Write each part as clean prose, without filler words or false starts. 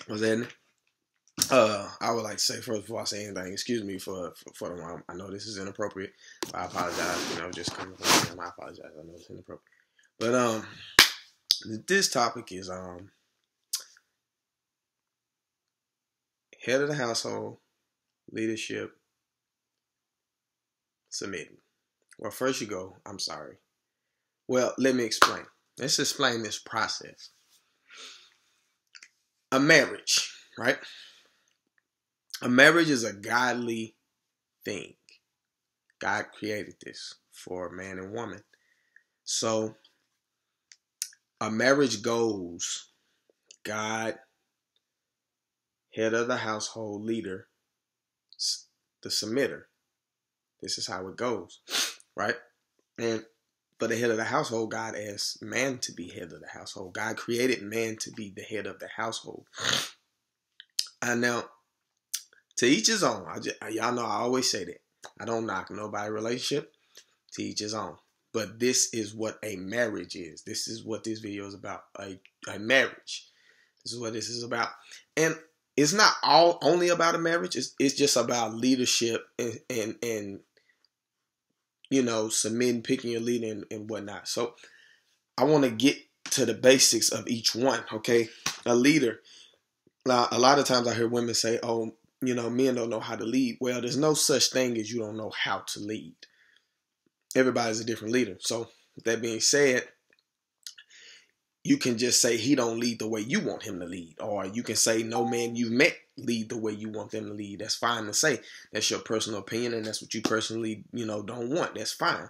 Was that? I would like to say first before I say anything, excuse me for the mom. I know this is inappropriate. I apologize. Just coming from me, I apologize. I know it's inappropriate. But this topic is head of the household, leadership, submitting. Well, first you go, I'm sorry. Well, let me explain. Let's explain this process. A marriage, right? A marriage is a godly thing. God created this for man and woman. So a marriage goes God, head of the household, leader, the submitter. This is how it goes, right? And for the head of the household, God asked man to be head of the household. God created man to be the head of the household. And now, to each his own. Y'all know I always say that. I don't knock nobody's relationship. To each his own. But this is what a marriage is. This is what this video is about. A marriage. This is what this is about. And it's not all only about a marriage. It's just about leadership and submitting, picking your leader and whatnot. So I want to get to the basics of each one, okay? A leader. Now, a lot of times I hear women say, oh, men don't know how to lead. Well, there's no such thing as you don't know how to lead. Everybody's a different leader. So with that being said, you can just say he don't lead the way you want him to lead. Or you can say no man you've met lead the way you want them to lead. That's fine to say. That's your personal opinion and that's what you personally, don't want. That's fine.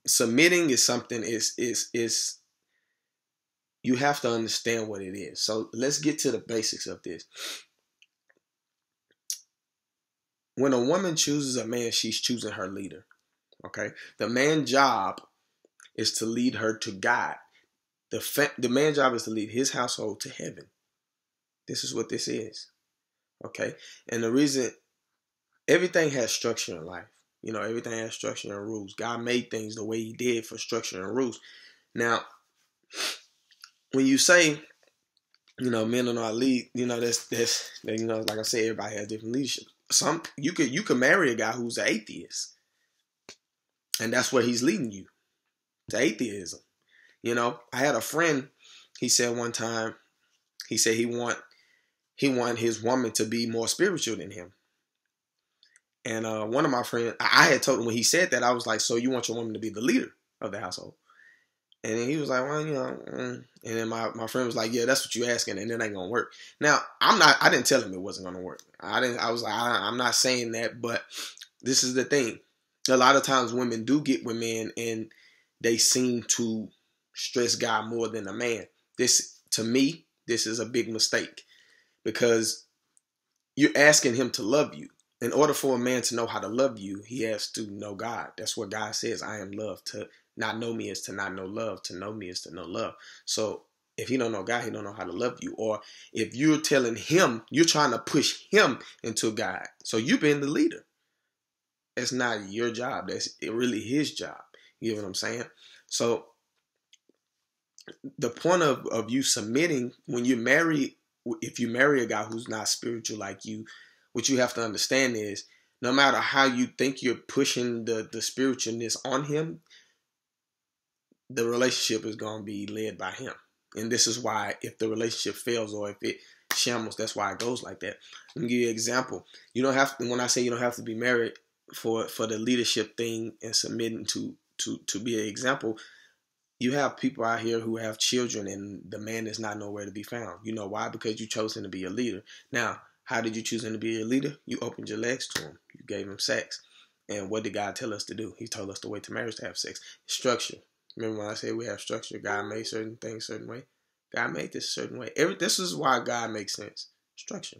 Submitting is something is you have to understand what it is. So let's get to the basics of this. When a woman chooses a man, she's choosing her leader. Okay? The man's job is to lead her to God. The man's job is to lead his household to heaven. This is what this is. Okay? And the reason, everything has structure in life. Everything has structure and rules. God made things the way he did for structure and rules. Now, when you say, men don't know how to lead, that's like I said, everybody has different leadership. You could marry a guy who's an atheist. And that's where he's leading you. To atheism. I had a friend, he said one time, he said he want his woman to be more spiritual than him. And one of my friends, I had told him when he said that, I was like, so you want your woman to be the leader of the household? And then he was like, well, And then my friend was like, yeah, that's what you're asking, and it ain't gonna work. Now, I didn't tell him it wasn't gonna work. I was like, I'm not saying that, but this is the thing. A lot of times women do get with men and they seem to stress God more than a man. To me, this is a big mistake because you're asking him to love you. In order for a man to know how to love you, he has to know God. That's what God says. I am love. To not know me is to not know love. To know me is to know love. So if he don't know God, he don't know how to love you. Or if you're telling him, you're trying to push him into God. So you've been the leader. It's not your job. That's really his job. You get what I'm saying? So the point of you submitting, when you marry, if you marry a guy who's not spiritual like you, what you have to understand is no matter how you think you're pushing the spiritualness on him, the relationship is going to be led by him. And this is why if the relationship fails or if it shambles, that's why it goes like that. Let me give you an example. You don't have to, when I say you don't have to be married for the leadership thing and submitting to be an example, you have people out here who have children and the man is not nowhere to be found. You know why? Because you chose him to be a leader. Now, how did you choose him to be a leader? You opened your legs to him. You gave him sex. And what did God tell us to do? He told us to wait to marriage to have sex. Structure. Remember when I said we have structure? God made certain things a certain way. God made this a certain way. This is why God makes sense. Structure.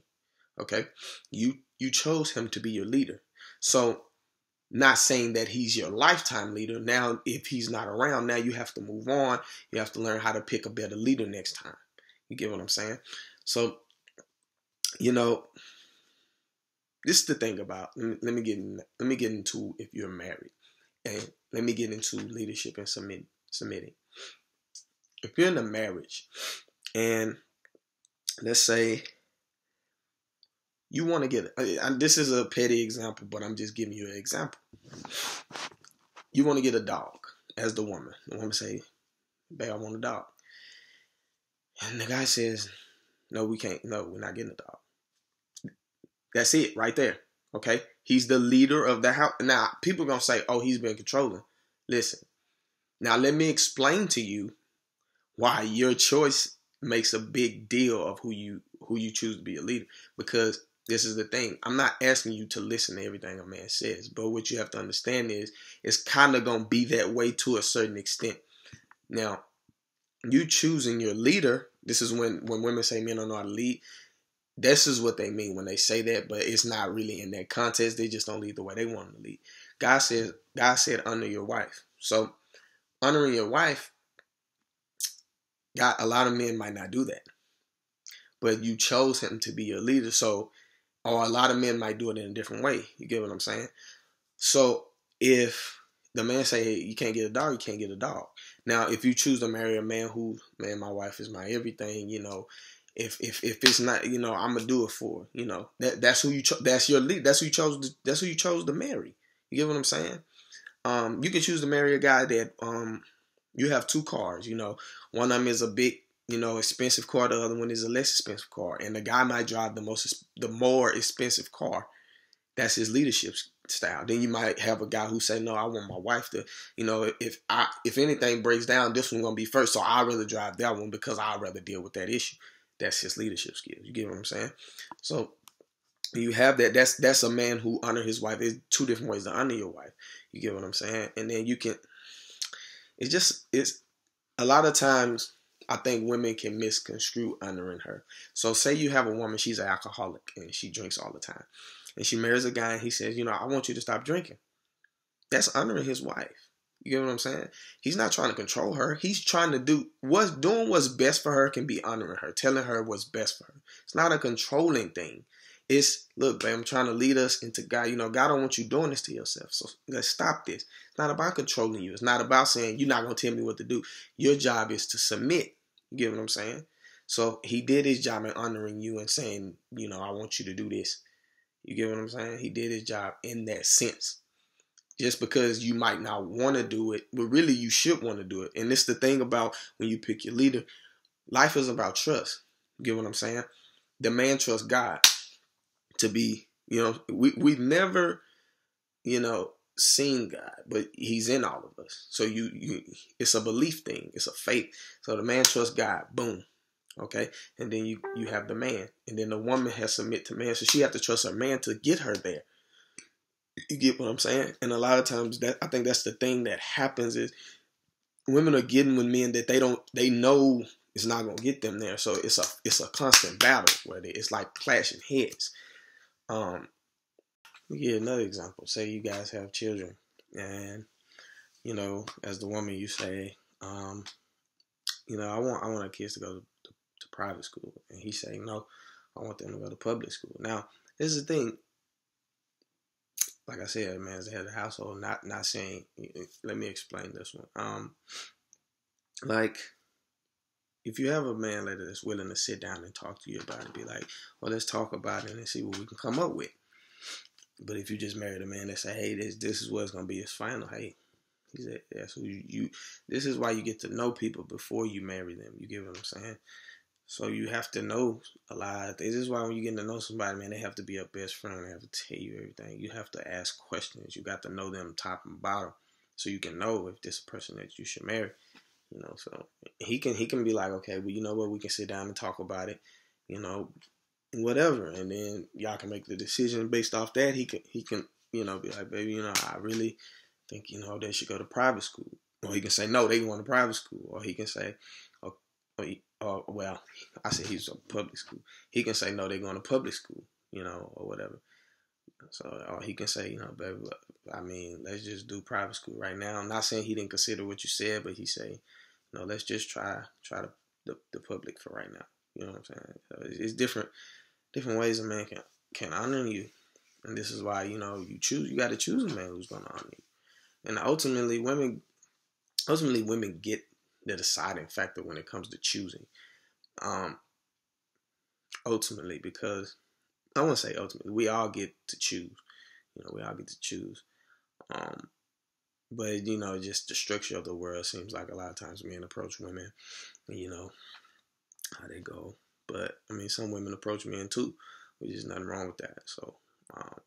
Okay? You chose him to be your leader. So, not saying that he's your lifetime leader. Now, if he's not around, now you have to move on. You have to learn how to pick a better leader next time. You get what I'm saying? So, this is the thing about. Let me get into if you're married, and let me get into leadership and submitting. If you're in a marriage, and let's say you want to get, this is a petty example, but I'm just giving you an example. You want to get a dog as the woman. The woman say, babe, I want a dog. And the guy says, no, we can't. No, we're not getting a dog. That's it right there. Okay. He's the leader of the house. Now, people are going to say, oh, he's been controlling. Listen, now let me explain to you why your choice makes a big deal of who you choose to be a leader. Because this is the thing. I'm not asking you to listen to everything a man says, but what you have to understand is it's kind of going to be that way to a certain extent. Now, you choosing your leader, this is when women say men don't know how to lead. This is what they mean when they say that, but it's not really in that context. They just don't lead the way they want to lead. God said honor your wife. So honoring your wife, God, a lot of men might not do that, but you chose him to be your leader. So, or a lot of men might do it in a different way. You get what I'm saying? So if the man say, hey, you can't get a dog, you can't get a dog. Now, if you choose to marry a man who, man, my wife is my everything, you know, if it's not, you know, I'm gonna do it for, you know, that's who you that's your lead. That's who you chose to marry. You get what I'm saying? You can choose to marry a guy that you have two cars, you know. One of them is a big, you know, expensive car. The other one is a less expensive car. And the guy might drive the more expensive car. That's his leadership style. Then you might have a guy who say, no, I want my wife to, you know, if anything breaks down, this one's going to be first. So I'd rather drive that one because I'd rather deal with that issue. That's his leadership skills. You get what I'm saying? So you have that. That's a man who honor his wife. There's two different ways to honor your wife. You get what I'm saying? And then you can, it's a lot of times I think women can misconstrue honoring her. So say you have a woman, she's an alcoholic and she drinks all the time. And she marries a guy and he says, you know, I want you to stop drinking. That's honoring his wife. You get what I'm saying? He's not trying to control her. He's trying to doing what's best for her can be honoring her, telling her what's best for her. It's not a controlling thing. It's, look, babe, I'm trying to lead us into God. You know, God don't want you doing this to yourself. So let's stop this. It's not about controlling you. It's not about saying, you're not going to tell me what to do. Your job is to submit. You get what I'm saying? So he did his job in honoring you and saying, you know, I want you to do this. You get what I'm saying? He did his job in that sense. Just because you might not want to do it, but really you should want to do it. And it's the thing about when you pick your leader, life is about trust. You get what I'm saying? The man trusts God to be, you know, we've never, you know, seen God, but he's in all of us. So you it's a belief thing. It's a faith. So the man trusts God. Boom. Okay. And then you have the man. And then the woman has submit to man. So she has to trust her man to get her there. You get what I'm saying? And a lot of times I think that's the thing that happens is women are getting with men that they know it's not gonna get them there. So it's a constant battle where it's like clashing heads. We get another example. Say you guys have children, and you know, as the woman, you say, you know, I want our kids to go to private school, and he say, no, I want them to go to public school. Now, this is the thing. Like I said, man, as the head of the household, not saying. Let me explain this one. Like, if you have a man later that's willing to sit down and talk to you about it, be like, well, let's talk about it and see what we can come up with. But if you just married a man that say, hey, this is what's gonna be his final, hey, he said, that's who you. This is why you get to know people before you marry them. You get what I'm saying? So you have to know a lot of things. This is why when you get to know somebody, man, they have to be your best friend. They have to tell you everything. You have to ask questions. You got to know them top and bottom, so you can know if this is a person that you should marry. You know, so he can be like, okay, well, you know what, we can sit down and talk about it. You know, whatever, and then y'all can make the decision based off that. He can you know be like, baby, you know, I really think, you know, they should go to private school, or he can say no, they going to private school, or he can say, well, I said he's a public school. He can say no, they're going to public school, you know, or whatever. So, or he can say, you know, baby, I mean, let's just do private school right now. I'm not saying he didn't consider what you said, but he say, you know, let's just try the public for right now. You know what I'm saying? So it's different ways a man can honor you, and this is why, you know, you got to choose a man who's going to honor you. And ultimately women get the deciding factor when it comes to choosing. ultimately, because I won't say ultimately, we all get to choose. We all get to choose. Um, but just the structure of the world seems like a lot of times men approach women, and how they go. But I mean, some women approach men too, which is nothing wrong with that. So, um,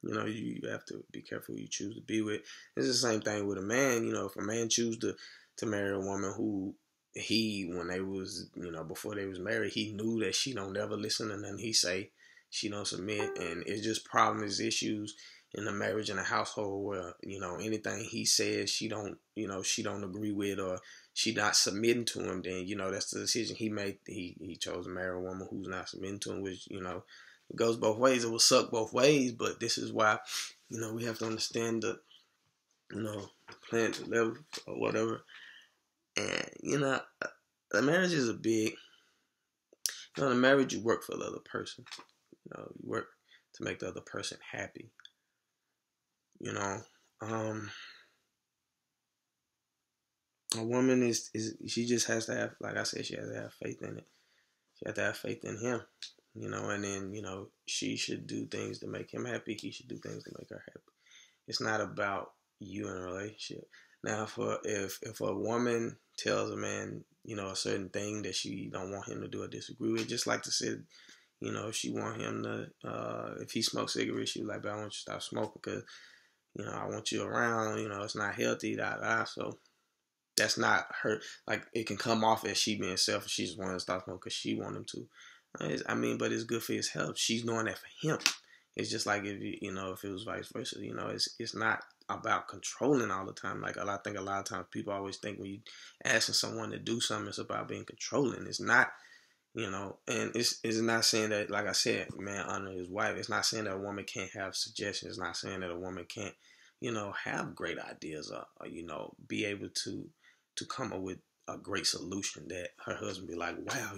you have to be careful who you choose to be with. It's the same thing with a man. If a man chooses to marry a woman who when they was, before they was married, he knew that she don't never listen to nothing he say, she don't submit, and it's just problems, issues in the marriage and the household where, anything he says she don't agree with, or she not submitting to him, then, that's the decision he made. He chose to marry a woman who's not submitting to him, which, it goes both ways. It will suck both ways, but this is why, we have to understand the plan to live or whatever. And, the marriage is a big, in the marriage you work for the other person. You work to make the other person happy. A woman is she just has to have, like I said, she has to have faith in it. She has to have faith in him. And then, she should do things to make him happy. He should do things to make her happy. It's not about you in a relationship. Now, if a woman tells a man, a certain thing that she don't want him to do or disagree with, just like to say, if she want him to, if he smokes cigarettes, she like, but I want you to stop smoking because, I want you around, it's not healthy, So that's not her. Like, it can come off as she being selfish. She just wanted to stop smoking because she want him to. But it's good for his health. She's doing that for him. It's just like if if it was vice versa. It's not about controlling all the time. Like, I think a lot of times people always think when you asking someone to do something, it's about being controlling. It's not, and it's not saying that, like I said, man honor his wife. It's not saying that a woman can't have suggestions. It's not saying that a woman can't, have great ideas or be able to come up with a great solution that her husband be like, wow,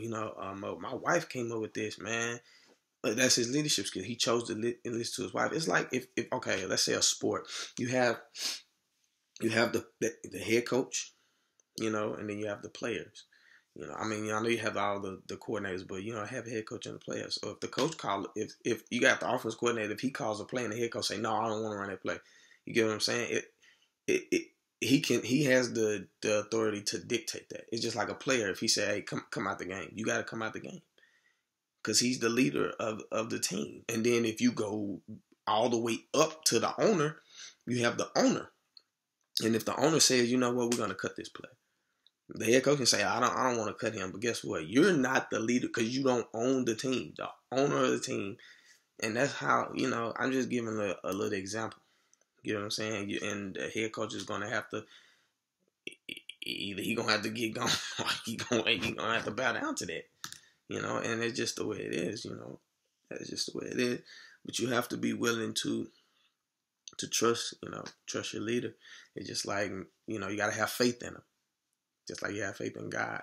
my wife came up with this, man. But that's his leadership skill. He chose to listen to his wife. It's like if okay, let's say a sport, you have the head coach, and then you have the players. I know you have all the coordinators, but have a head coach and the players. So if the coach if you got the offense coordinator, if he calls a play and the head coach say, no, I don't want to run that play, you get what I'm saying? He has the authority to dictate that. It's just like a player. If he say, hey, come out the game, you got to come out the game because he's the leader of the team. And then if you go all the way up to the owner, you have the owner. And if the owner says, you know what, we're going to cut this play, the head coach can say, I don't want to cut him. But guess what? You're not the leader because you don't own the team. The owner of the team. And that's how, I'm just giving a little example. You know what I'm saying? And the head coach is going to have to, either he going to have to get going or he going to have to bow down to that. And it's just the way it is, That's just the way it is. But you have to be willing to trust, trust your leader. It's just like, you got to have faith in him. Just like you have faith in God.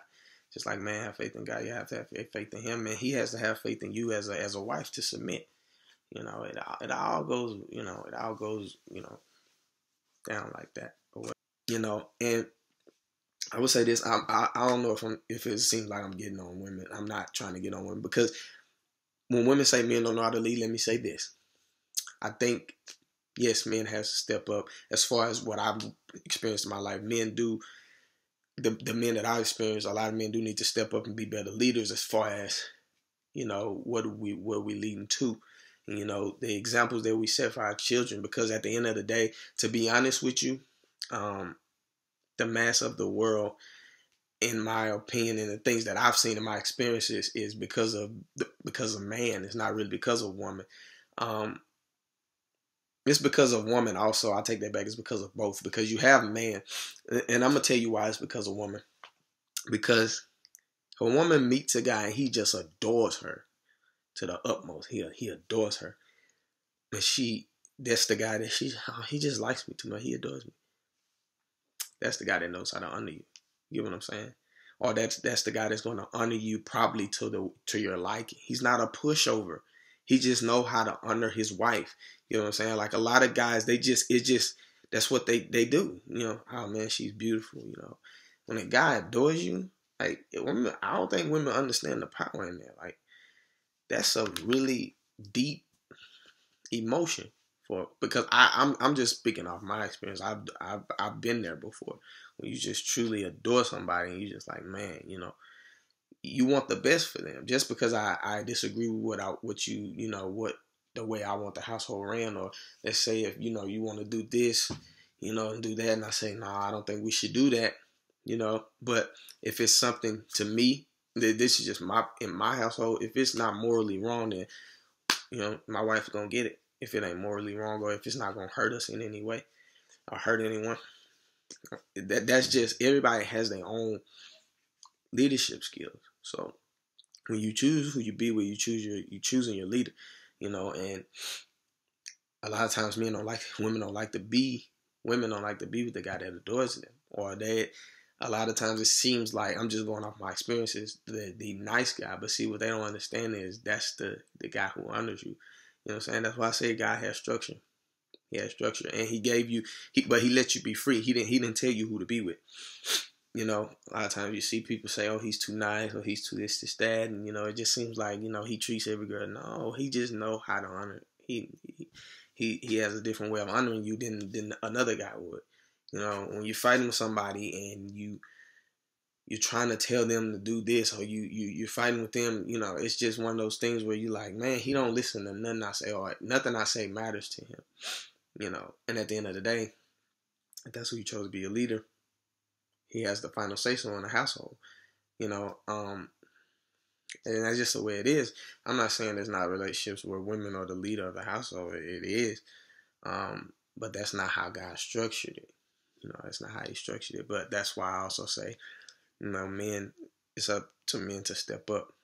Just like man have faith in God, you have to have faith in him. And he has to have faith in you as a wife to submit. It all goes, down like that. And I would say this, I don't know if it seems like I'm getting on women. I'm not trying to get on women because when women say men don't know how to lead, let me say this. I think, yes, men have to step up. As far as what I've experienced in my life, men do. The men that I've experienced, a lot of men do need to step up and be better leaders as far as, what are we leading to. And, the examples that we set for our children, because at the end of the day, to be honest with you, the mass of the world, in my opinion, and the things that I've seen in my experiences is because of man. It's not really because of woman. It's because of woman also. I'll take that back. It's because of both. Because you have man. And I'm going to tell you why it's because of woman. Because a woman meets a guy and he just adores her to the utmost. He adores her. And that's the guy that he just likes me too much. He adores me. That's the guy that knows how to honor you. You get what I'm saying? Or that's the guy that's going to honor you probably to your liking. He's not a pushover. He just know how to honor his wife. You know what I'm saying? Like a lot of guys, that's what they do. Oh man, she's beautiful. When a guy adores you, like women, I don't think women understand the power in that. Like, That's a really deep emotion because I'm just speaking off my experience. I've been there before when you just truly adore somebody and you just like, man, you want the best for them. Just because I disagree with what what the way I want the household ran, or let's say if you want to do this, and do that, and I say no, I don't think we should do that, But if it's something to me, this is just in my household. If it's not morally wrong, then my wife's gonna get it. If it ain't morally wrong, or if it's not gonna hurt us in any way or hurt anyone, that's just everybody has their own leadership skills. So when you choose who you be with, you choosing your leader, and a lot of times women don't like to be with the guy that adores them, or that a lot of times it seems like, I'm just going off my experiences, the nice guy, but see what they don't understand is that's the guy who honors you. You know what I'm saying? That's why I say God has structure. He has structure, and he gave you, but he let you be free. He didn't tell you who to be with. A lot of times you see people say, oh, he's too nice, or he's too this, that, and, it just seems like, he treats every girl. No, he just know how to honor. He has a different way of honoring you than another guy would. When you're fighting with somebody and you're trying to tell them to do this, or you're fighting with them, it's just one of those things where you're like, man, he don't listen to nothing I say, or nothing I say matters to him. And at the end of the day, if that's who you chose to be a leader, he has the final say so in the household, and that's just the way it is. I'm not saying there's not relationships where women are the leader of the household. It is, but that's not how God structured it. That's not how he structured it. But that's why I also say, men, it's up to men to step up.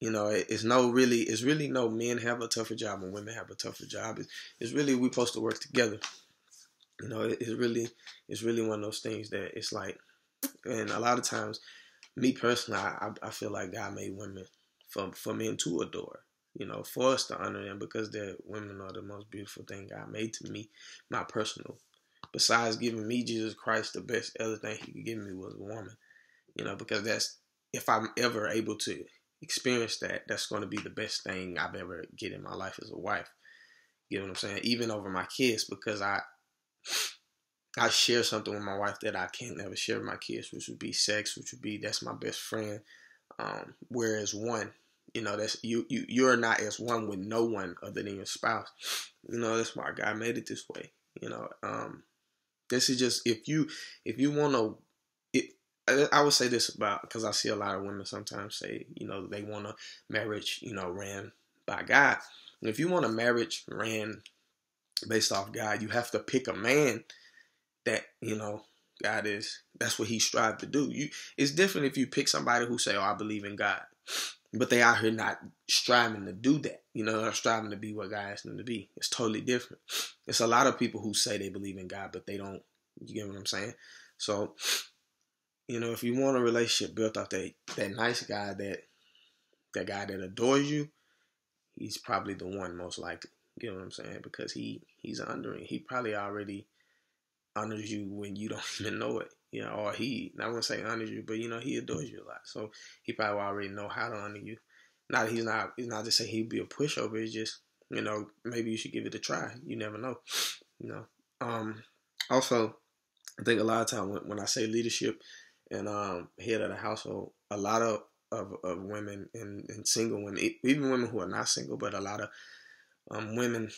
It's really no men have a tougher job and women have a tougher job. It's really we supposed to work together. It's really one of those things that it's like, and a lot of times, me personally, I feel like God made women for men to adore, for us to honor them, because women are the most beautiful thing God made to me, my personal. Besides giving me Jesus Christ, the best other thing he could give me was a woman, because that's, if I'm ever able to experience that, that's going to be the best thing I've ever get in my life as a wife. You know what I'm saying? Even over my kids, because I share something with my wife that I can't never share with my kids, which would be sex, that's my best friend. Whereas one, that's you're not as one with no one other than your spouse. That's why God made it this way. This is just, if you want to, I would say this about, because I see a lot of women sometimes say, they want a marriage, ran by God. And if you want a marriage ran based off God, you have to pick a man that, that's what he strived to do. It's different if you pick somebody who say, oh, I believe in God, but they out here not striving to do that, they're striving to be what God asked them to be. It's totally different. It's a lot of people who say they believe in God, but they don't. You get what I'm saying? So, if you want a relationship built off that nice guy, that guy that adores you, he's probably the one most likely. You know what I'm saying? Because he's honoring. He probably already honors you when you don't even know it. Or I wouldn't say honors you, but he adores you a lot. So he probably already know how to honor you. He's not to say he'd be a pushover. It's just, maybe you should give it a try. You never know. Also, I think a lot of time when I say leadership and head of the household, a lot of women and single women, even women who are not single, but a lot of women,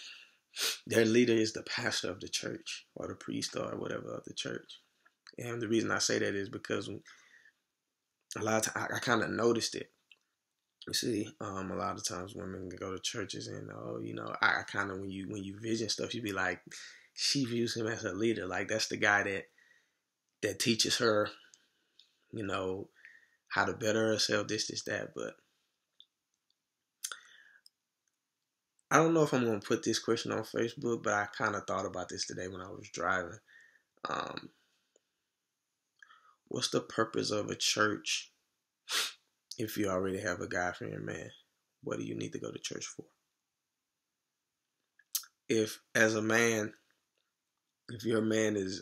their leader is the pastor of the church or the priest or whatever of the church. And the reason I say that is because a lot of times I kind of noticed it. You see, a lot of times women go to churches and, I kind of, when you vision stuff, you be like, she views him as a leader. Like, that's the guy that teaches her, how to better herself, this, that. But I don't know if I'm going to put this question on Facebook, but I kind of thought about this today when I was driving. What's the purpose of a church if you already have a God-fearing man? What do you need to go to church for? If, as a man, if your man is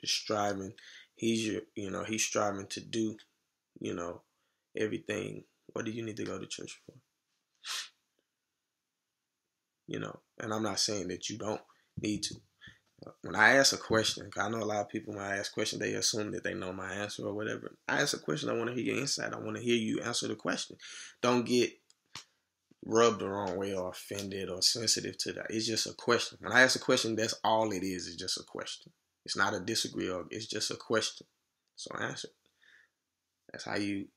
striving, he's striving to do, everything What do you need to go to church for? And I'm not saying that you don't need to. When I ask a question, I know a lot of people, when I ask questions, they assume that they know my answer or whatever. I ask a question, I want to hear your insight. I want to hear you answer the question. Don't get rubbed the wrong way or offended or sensitive to that. It's just a question. When I ask a question, that's all it is. It's just a question. It's not a disagree or it's just a question. So answer it. That's how you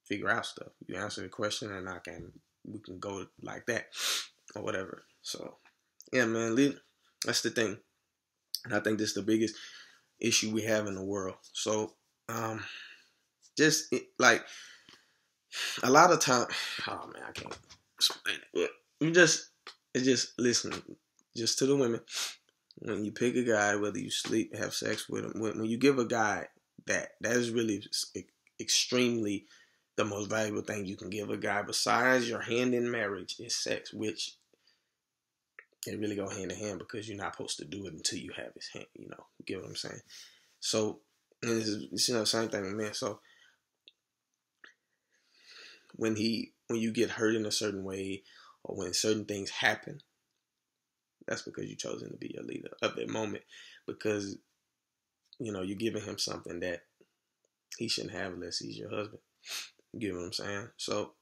figure out stuff. You answer the question and we can go like that or whatever. So yeah, man, that's the thing. And I think this is the biggest issue we have in the world. So like a lot of time, oh man, I can't explain it. You just listen, just to the women. When you pick a guy, whether you have sex with him, when you give a guy that is really extremely the most valuable thing you can give a guy besides your hand in marriage is sex, which it really go hand in hand because you're not supposed to do it until you have his hand, you get what I'm saying? So, it's same thing with men. So, when you get hurt in a certain way or when certain things happen, that's because you chosen to be a leader of that moment because, you're giving him something that he shouldn't have unless he's your husband. You get what I'm saying? So,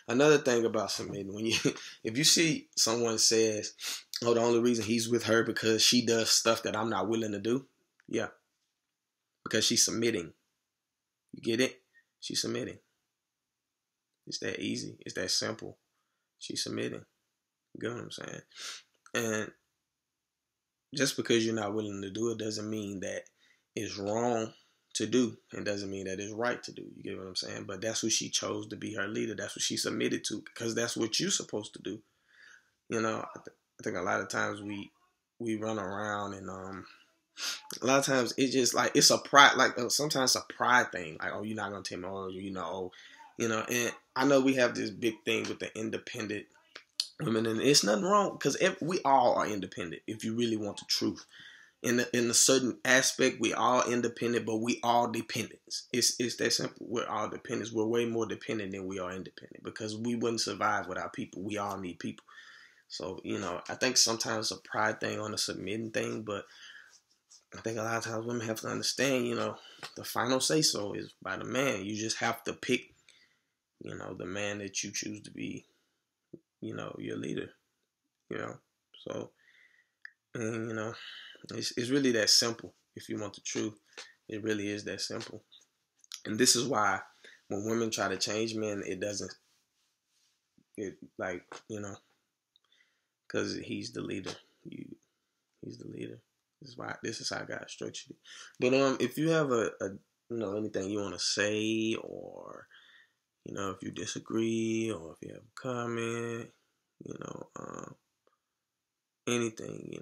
another thing about submitting, if you see someone says, "Oh, the only reason he's with her because she does stuff that I'm not willing to do," yeah, because she's submitting. You get it? She's submitting. It's that easy. It's that simple. She's submitting. You get what I'm saying? And just because you're not willing to do it doesn't mean that it's wrong to do and doesn't mean that it's right to do. You get what I'm saying? But that's who she chose to be her leader. That's what she submitted to because that's what you're supposed to do. I think a lot of times we run around and a lot of times it's just like it's a pride, like sometimes it's a pride thing. Like, oh, you're not gonna tell me, and I know we have this big thing with the independent women, and it's nothing wrong because we all are independent if you really want the truth. In a certain aspect, we all independent, but we all dependents. It's that simple. We're all dependents. We're way more dependent than we are independent because we wouldn't survive without people. We all need people. So, I think sometimes it's a pride thing on the submitting thing, but I think a lot of times women have to understand, the final say-so is by the man. You just have to pick, the man that you choose to be, your leader, So, and, it's really that simple. If you want the truth, it really is that simple. And this is why when women try to change men, because he's the leader. He's the leader. This is how God structured it. But if you have a anything you want to say, or if you disagree, or if you have a comment, anything,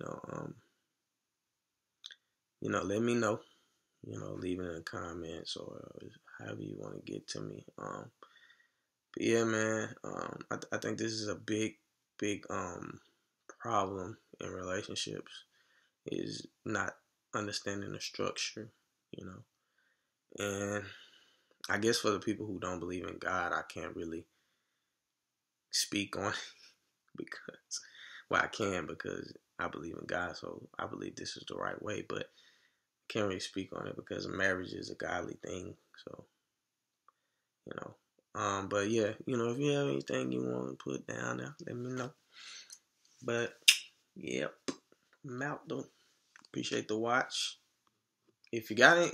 let me know. Leave it in the comments or however you want to get to me. But yeah, man. I think this is a big problem in relationships is not understanding the structure, And I guess for the people who don't believe in God, I can't really speak on it because, I can because I believe in God, so I believe this is the right way, but I can't really speak on it because marriage is a godly thing, so, but yeah, if you have anything you want to put down there, let me know. But, yep, I'm out though. Appreciate the watch. If you got it,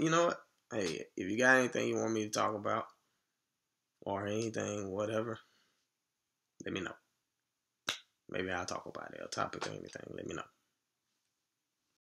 hey, if you got anything you want me to talk about or anything, whatever, let me know. Maybe I'll talk about it, a topic or anything. Let me know.